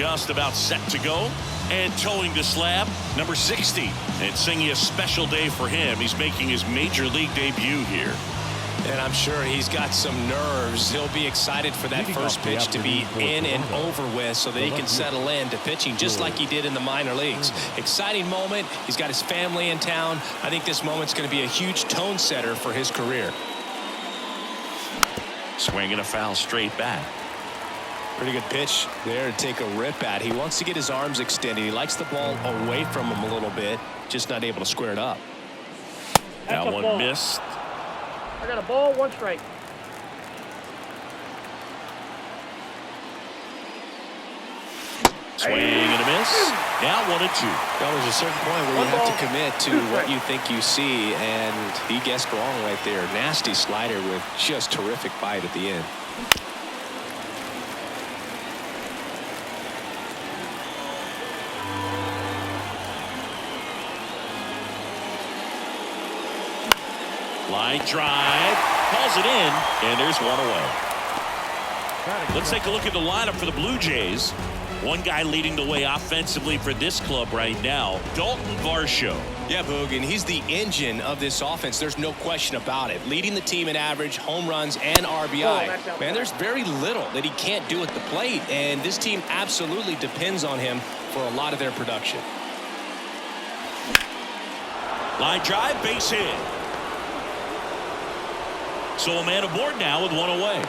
Just about set to go. And towing the slab, number 60. It's singing a special day for him. He's making his major league debut here. And I'm sure he's got some nerves. He'll be excited for that first pitch to be in and over with so that he can settle in to pitching just like he did in the minor leagues. Exciting moment. He's got his family in town. I think this moment's going to be a huge tone setter for his career. Swinging a foul straight back. Pretty good pitch there to take a rip at. He wants to get his arms extended. He likes the ball away from him a little bit, just not able to square it up. That one missed. I got a ball, 1 strike. Swing and a miss. Now 1-2. Well, there's a certain point where you have to commit to what you think you see, and he guessed wrong right there. Nasty slider with just terrific bite at the end. Line drive, calls it in, and there's one away. Let's take a look at the lineup for the Blue Jays. One guy leading the way offensively for this club right now, Dalton Varsho. Yeah, Boog, and he's the engine of this offense. There's no question about it. Leading the team in average, home runs, and RBI. Man, there's very little that he can't do at the plate, and this team absolutely depends on him for a lot of their production. Line drive, base hit. So a man aboard now with one away.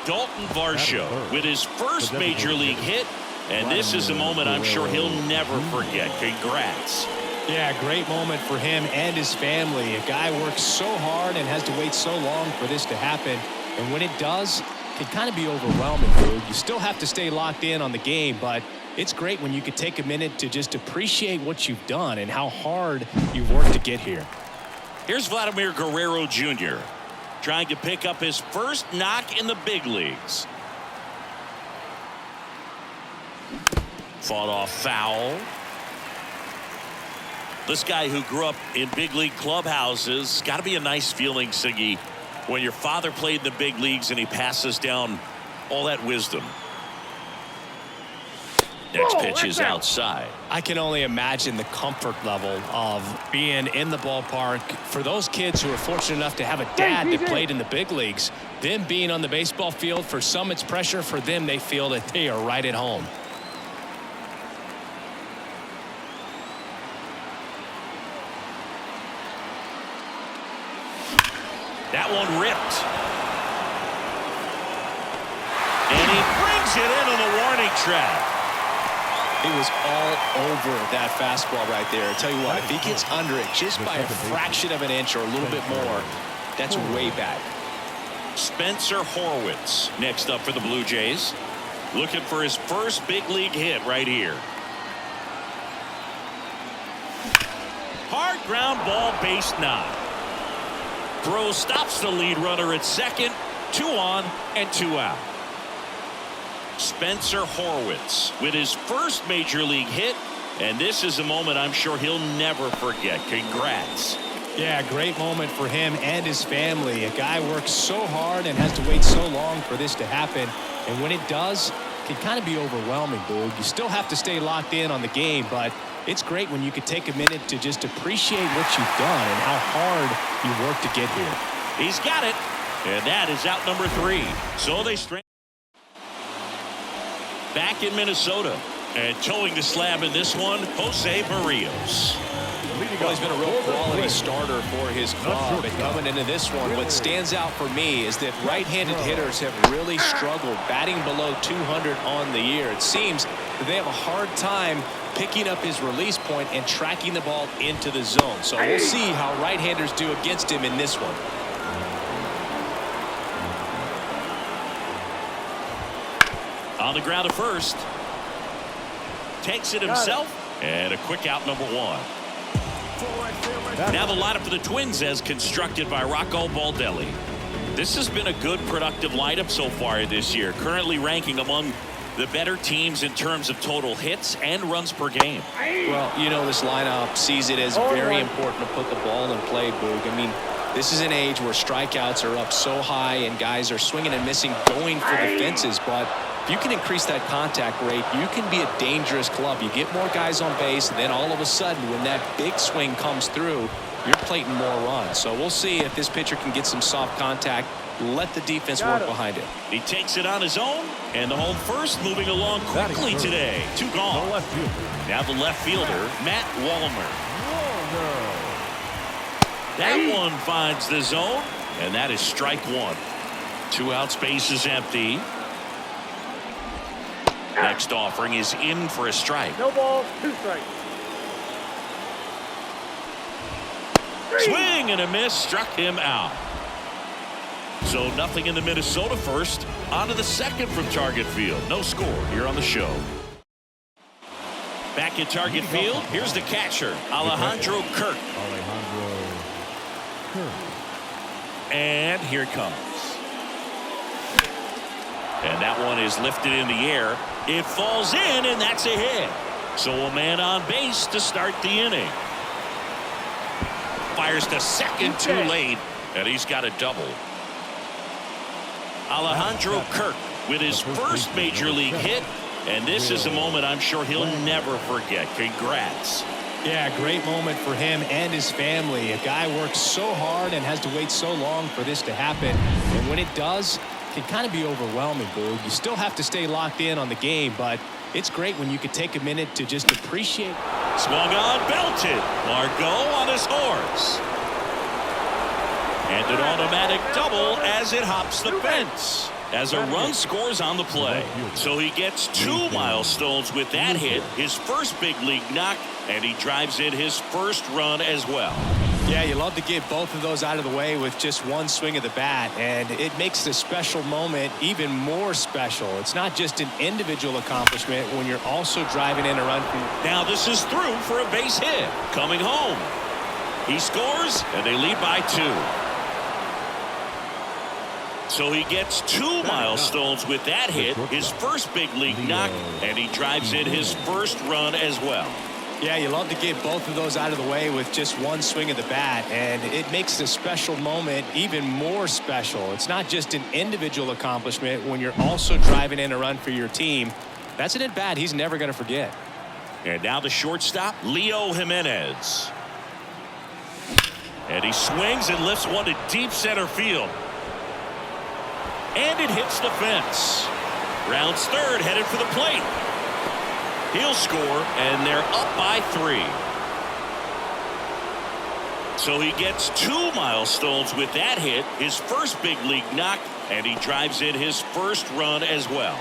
Dalton Varsho with his first major league hit, and this is a moment I'm sure he'll never forget. Congrats. Yeah, great moment for him and his family. A guy works so hard and has to wait so long for this to happen, and when it does, it can kind of be overwhelming, dude. You still have to stay locked in on the game, but it's great when you could take a minute to just appreciate what you've done and how hard you've worked to get here. Here's Vladimir Guerrero Jr. trying to pick up his first knock in the big leagues. Fought off foul. This guy who grew up in big league clubhouses, got to be a nice feeling, Siggy, when your father played in the big leagues and he passes down all that wisdom. Next pitch is outside. I can only imagine the comfort level of being in the ballpark for those kids who are fortunate enough to have a dad that played in the big leagues. Them being on the baseball field, for some it's pressure. For them, they feel that they are right at home. That one ripped. And he brings it in on the warning track. He was all over that fastball right there. I tell you what, if he gets under it just by a fraction of an inch or a little bit more, that's way back. Spencer Horwitz next up for the Blue Jays. Looking for his first big league hit right here. Hard ground ball, base knock. Throw stops the lead runner at second. 2 on and 2 out. Spencer Horwitz with his first major league hit, and this is a moment I'm sure he'll never forget. Congrats. Yeah, great moment for him and his family. A guy works so hard and has to wait so long for this to happen, and when it does, it can kind of be overwhelming, Boog. You still have to stay locked in on the game, but it's great when you could take a minute to just appreciate what you've done and how hard you worked to get here. He's got it, and that is out number 3. So they strengthen. Back in Minnesota, and towing the slab in this one, Jose Barrios. Well, he's been a real quality starter for his club, and coming into this one, what stands out for me is that right-handed hitters have really struggled, batting below 200 on the year. It seems that they have a hard time picking up his release point and tracking the ball into the zone. So we'll see how right-handers do against him in this one. On the ground at first. Takes it himself. And a quick out, number 1. Now the lineup for the Twins as constructed by Rocco Baldelli. This has been a good, productive lineup so far this year. Currently ranking among the better teams in terms of total hits and runs per game. Well, you know, this lineup sees it as very important to put the ball in play, Boog. I mean, This is an age where strikeouts are up so high and guys are swinging and missing, going for the fences. But if you can increase that contact rate, you can be a dangerous club. You get more guys on base, and then all of a sudden, when that big swing comes through, you're plating more runs. So we'll see if this pitcher can get some soft contact. Let the defense work behind it. He takes it on his own, and the home first moving along quickly today. 2 gone. Now the left fielder, Matt Wallner. That one finds the zone, and that is strike 1. 2 outs, base is empty. Next offering is in for a strike. No balls, 2 strikes. Swing and a miss, struck him out. So nothing in the Minnesota first. On to the second from Target Field. No score here on the show. Back at Target Field, here's the catcher, Alejandro Kirk. And here it comes. And that one is lifted in the air. It falls in, and that's a hit. So a man on base to start the inning. Fires to second too late, and he's got a double. Alejandro Kirk with his first major league hit, and this is a moment I'm sure he'll never forget. Congrats. Yeah, great moment for him and his family. A guy works so hard and has to wait so long for this to happen, and when it does, it can kind of be overwhelming, Boog. You still have to stay locked in on the game, but it's great when you can take a minute to just appreciate. Swung on, belted. Margot on his horse. And an automatic double as it hops the fence. As a run scores on the play. So he gets 2 milestones with that hit, his first big league knock, and he drives in his first run as well. Yeah, you love to get both of those out of the way with just one swing of the bat, and it makes the special moment even more special. It's not just an individual accomplishment when you're also driving in a run. Now this is through for a base hit. Coming home. He scores, and they lead by 2. So he gets 2 milestones with that hit, his first big league knock, and he drives in his first run as well. Yeah, you love to get both of those out of the way with just one swing of the bat, and it makes the special moment even more special. It's not just an individual accomplishment when you're also driving in a run for your team. That's an at-bat he's never going to forget. And now the shortstop, Leo Jimenez. And he swings and lifts one to deep center field. And it hits the fence. Rounds third, headed for the plate. He'll score, and they're up by 3. So he gets 2 milestones with that hit, his first big league knock, and he drives in his first run as well.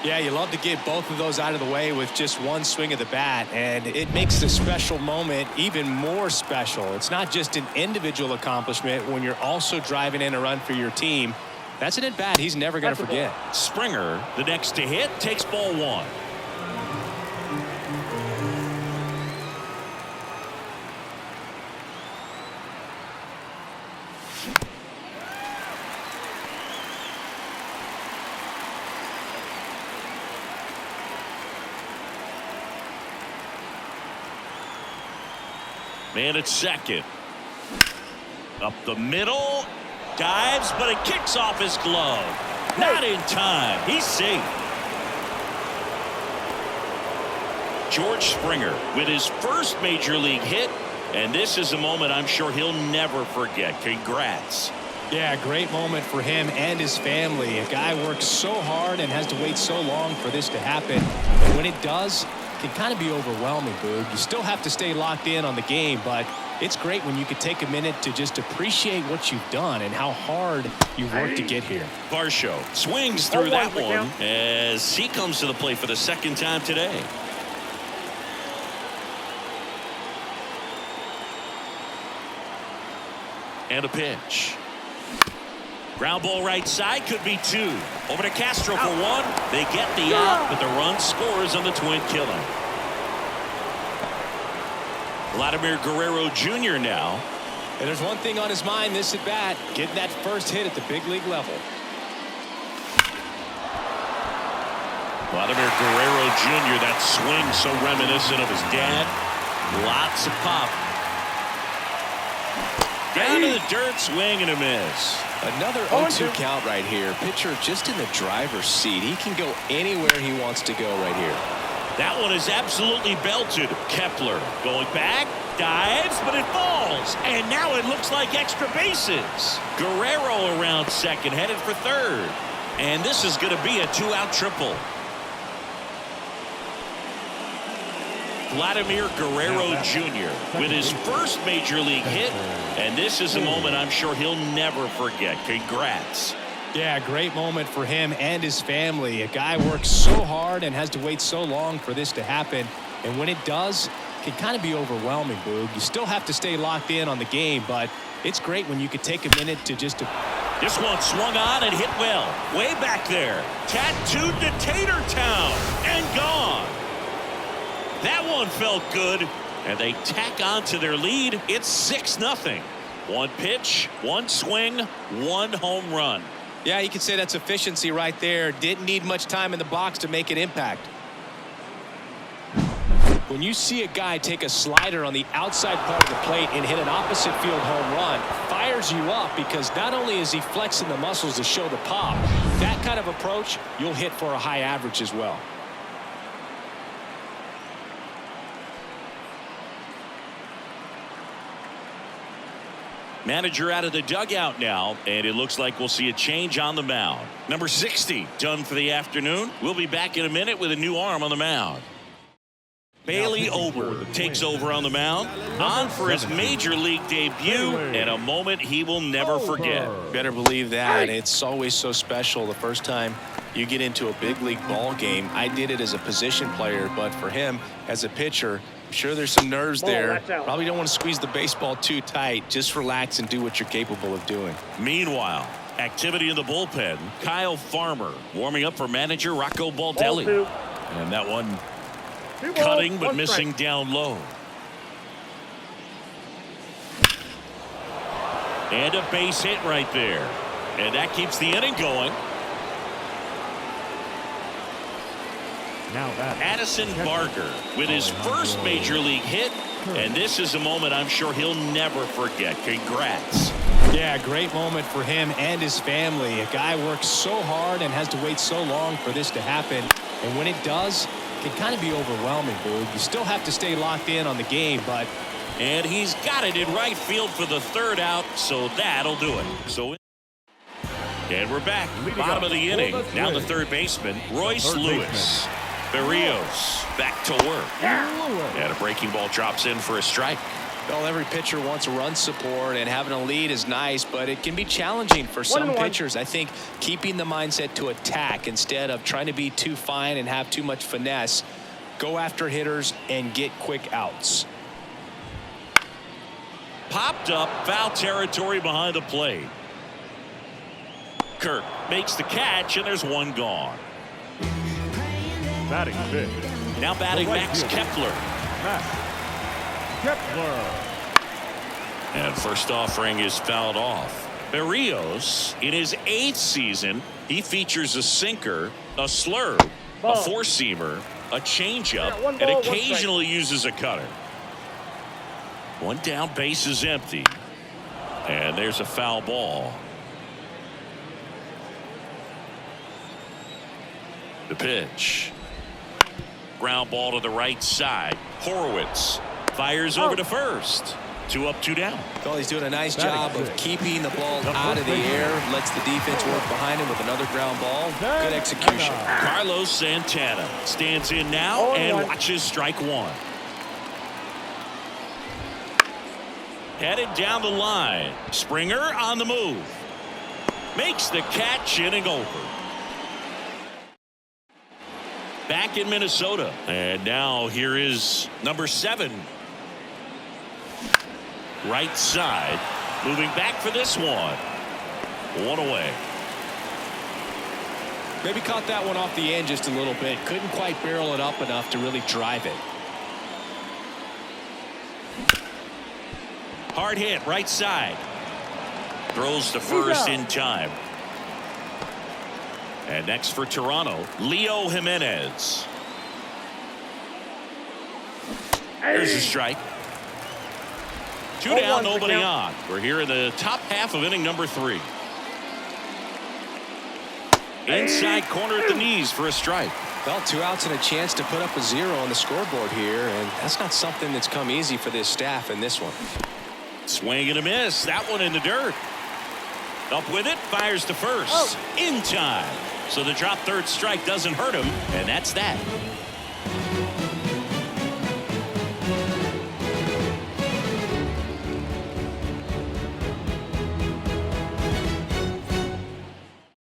Yeah, you love to get both of those out of the way with just one swing of the bat, and it makes the special moment even more special. It's not just an individual accomplishment when you're also driving in a run for your team. That's an at-bat he's never going to forget. Springer, the next to hit, takes ball 1. Man at second. Up the middle. Dives, but it kicks off his glove. Not in time. He's safe. George Springer with his first major league hit. And this is a moment I'm sure he'll never forget. Congrats. Yeah, great moment for him and his family. A guy works so hard and has to wait so long for this to happen. And when it does, it can kind of be overwhelming, Boog. You still have to stay locked in on the game, but it's great when you can take a minute to just appreciate what you've done and how hard you've worked to get here. Varsho swings through that one as he comes to the plate for the second time today. And a pitch. Ground ball right side, could be 2. Over to Castro for 1. They get the out, but the run scores on the twin killer. Vladimir Guerrero Jr. now. And there's one thing on his mind this at bat, getting that first hit at the big league level. Vladimir Guerrero Jr., that swing so reminiscent of his dad. Lots of pop. Down to the dirt, swing and a miss. Another 0-2 count right here. Pitcher just in the driver's seat. He can go anywhere he wants to go right here. That one is absolutely belted. Kepler going back, dives, but it falls. And now it looks like extra bases. Guerrero around second, headed for third. And this is going to be a 2-out triple. Vladimir Guerrero Jr. with his first major league hit. And this is a moment I'm sure he'll never forget. Congrats. Yeah, great moment for him and his family. A guy works so hard and has to wait so long for this to happen. And when it does, it can kind of be overwhelming, Boog. You still have to stay locked in on the game, but it's great when you could take a minute to just... This one swung on and hit well. Way back there. Tattooed to Tater Town and gone. That one felt good. And they tack on to their lead. It's 6-0. One pitch, one swing, one home run. Yeah, you could say that's efficiency right there. Didn't need much time in the box to make an impact. When you see a guy take a slider on the outside part of the plate and hit an opposite field home run, fires you up because not only is he flexing the muscles to show the pop, that kind of approach, you'll hit for a high average as well. Manager out of the dugout now, and it looks like we'll see a change on the mound. Number 60 done for the afternoon. We'll be back in a minute with a new arm on the mound. Bailey Ober takes over on the mound, on for his major league debut, and a moment he will never forget. Better believe that. It's always so special the first time you get into a big league ball game. I did it as a position player, but for him as a pitcher, I'm sure there's some nerves there. Probably don't want to squeeze the baseball too tight. Just relax and do what you're capable of doing. Meanwhile, activity in the bullpen. Kyle Farmer warming up for manager Rocco Baldelli. And that one cutting but missing down low. And a base hit right there. And that keeps the inning going. Now Addison Barker with his first major league hit. And this is a moment I'm sure he'll never forget. Congrats. Yeah, great moment for him and his family. A guy works so hard and has to wait so long for this to happen. And when it does, it can kind of be overwhelming, dude. You still have to stay locked in on the game, but... And he's got it in right field for the third out, so that'll do it. And we're back. Bottom of the inning. Now the third baseman, Royce Lewis. Berrios back to work. And a breaking ball drops in for a strike. Well, every pitcher wants run support, and having a lead is nice, but it can be challenging for some pitchers. I think keeping the mindset to attack instead of trying to be too fine and have too much finesse. Go after hitters and get quick outs. Popped up, foul territory behind the plate. Kirk makes the catch, and there's one gone. batting fifth. Now batting Max Kepler. And first offering is fouled off. Berrios, in his 8th season, he features a sinker, a slurve, a four-seamer, a changeup, and occasionally uses a cutter. One down, base is empty. And there's a foul ball. The pitch. Ground ball to the right side. Horowitz fires over to first. 2 up, 2 down. Well, he's doing a nice job of keeping the ball out of the air. Lets the defense work behind him with another ground ball. Good execution. Carlos Santana stands in now and watches strike one. Headed down the line. Springer on the move. Makes the catch, inning over. Back in Minnesota. And now here is number 7. Right side. Moving back for this one. 1 away. Maybe caught that one off the end just a little bit. Couldn't quite barrel it up enough to really drive it. Hard hit, right side. Throws to first in time. And next for Toronto, Leo Jimenez. There's a strike. Two down, nobody on. We're here in the top half of inning number 3. Inside corner at the knees for a strike. Well, 2 outs and a chance to put up a 0 on the scoreboard here, and that's not something that's come easy for this staff in this one. Swing and a miss. That one in the dirt. Up with it, fires to first. In time. So the drop third strike doesn't hurt him, and that's that.